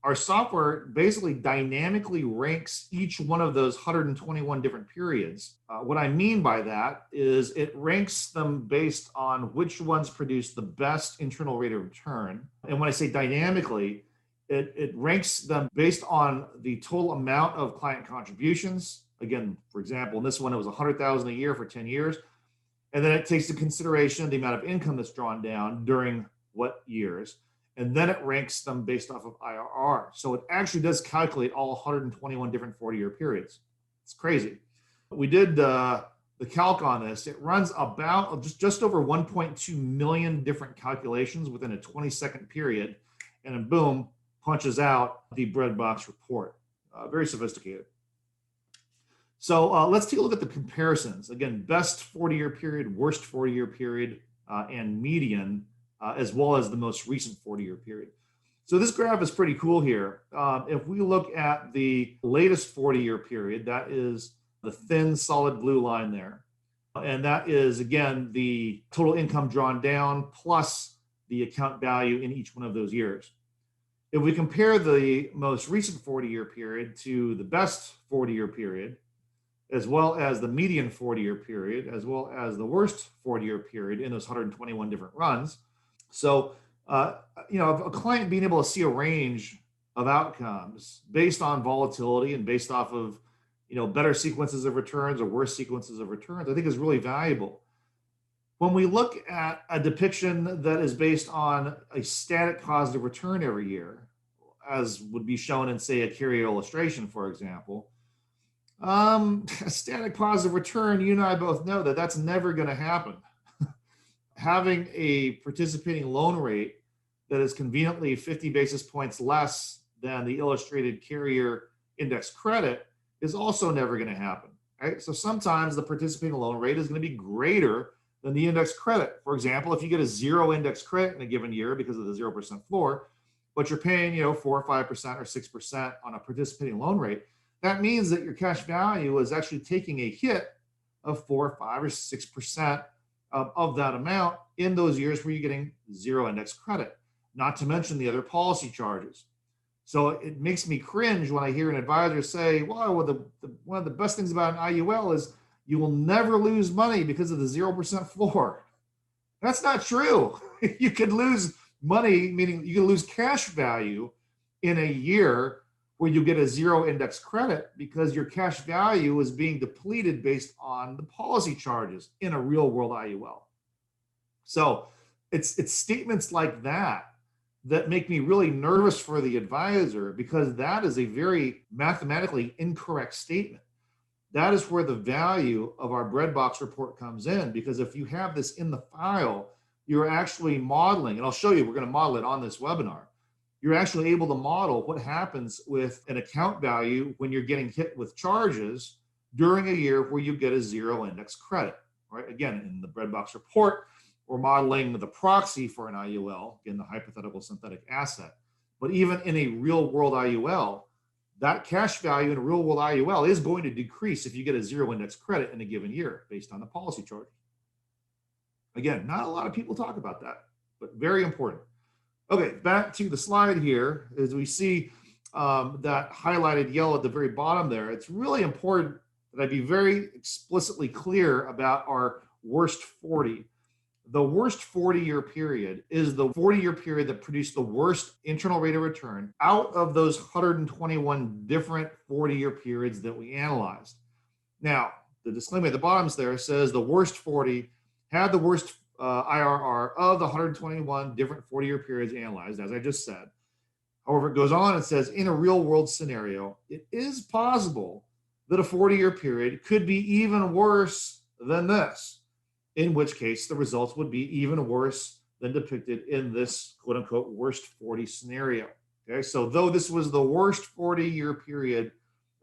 our software basically dynamically ranks each one of those 121 different periods. What I mean by that is it ranks them based on which ones produce the best internal rate of return. And when I say dynamically, it ranks them based on the total amount of client contributions. Again, for example, in this one, it was 100,000 a year for 10 years. And then it takes into consideration the amount of income that's drawn down during what years. And then it ranks them based off of IRR. So it actually does calculate all 121 different 40-year periods. It's crazy. We did the calc on this. It runs about just over 1.2 million different calculations within a 20-second period. And then boom, punches out the breadbox report. Very sophisticated. So let's take a look at the comparisons. Again, best 40-year period, worst 40-year period, and median, as well as the most recent 40-year period. So this graph is pretty cool here. If we look at the latest 40-year period, that is the thin solid blue line there. And that is, again, the total income drawn down plus the account value in each one of those years. If we compare the most recent 40-year period to the best 40-year period, as well as the median 40-year period, as well as the worst 40-year period in those 121 different runs. So, a client being able to see a range of outcomes based on volatility and based off of, better sequences of returns or worse sequences of returns, I think is really valuable. When we look at a depiction that is based on a static positive return every year, as would be shown in, say, a carrier illustration, for example, a static positive return, you and I both know that that's never going to happen. Having a participating loan rate that is conveniently 50 basis points less than the illustrated carrier index credit is also never going to happen. Right? So sometimes the participating loan rate is going to be greater than the index credit. For example, if you get a zero index credit in a given year because of the 0% floor, but you're paying 4 or 5% or 6% on a participating loan rate, that means that your cash value is actually taking a hit of 4, 5, or 6% of that amount in those years where you're getting zero index credit, not to mention the other policy charges. So it makes me cringe when I hear an advisor say, well, one of the best things about an IUL is you will never lose money because of the 0% floor. That's not true. You could lose money, meaning you can lose cash value in a year where you get a zero index credit because your cash value is being depleted based on the policy charges in a real world IUL. So it's statements like that that make me really nervous for the advisor, because that is a very mathematically incorrect statement. That is where the value of our breadbox report comes in, because if you have this in the file, you're actually modeling, and I'll show you, we're going to model it on this webinar. You're actually able to model what happens with an account value when you're getting hit with charges during a year where you get a zero index credit, right? Again, in the breadbox report, we're modeling the proxy for an IUL, again, the hypothetical synthetic asset. But even in a real world IUL, that cash value in a real world IUL is going to decrease if you get a zero index credit in a given year based on the policy charges. Again, not a lot of people talk about that, but very important. Okay, back to the slide here, as we see that highlighted yellow at the very bottom there, it's really important that I be very explicitly clear about our worst 40. The worst 40-year period is the 40-year period that produced the worst internal rate of return out of those 121 different 40-year periods that we analyzed. Now, the disclaimer at the bottom there says the worst 40 had the worst IRR of the 121 different 40-year periods analyzed, as I just said. However, it goes on and says, in a real-world scenario, it is possible that a 40-year period could be even worse than this, in which case the results would be even worse than depicted in this quote-unquote worst 40 scenario. Okay, so though this was the worst 40-year period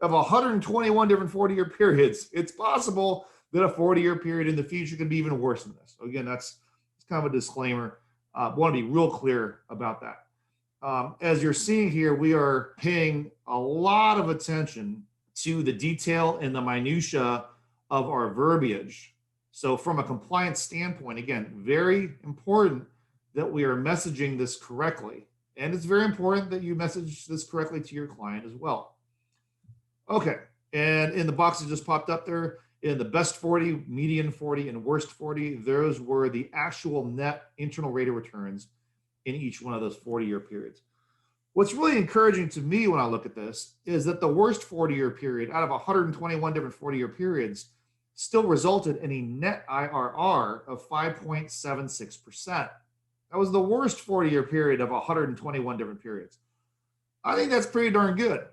of 121 different 40-year periods, it's possible that a 40-year period in the future could be even worse than this. So again, that's kind of a disclaimer. I want to be real clear about that. As you're seeing here, we are paying a lot of attention to the detail and the minutia of our verbiage. So from a compliance standpoint, again, very important that we are messaging this correctly And it's very important that you message this correctly to your client as well. Okay. And in the box that just popped up there, in the best 40, median 40, and worst 40, those were the actual net internal rate of returns in each one of those 40-year periods. What's really encouraging to me when I look at this is that the worst 40-year period out of 121 different 40-year periods still resulted in a net IRR of 5.76%. That was the worst 40-year period of 121 different periods. I think that's pretty darn good.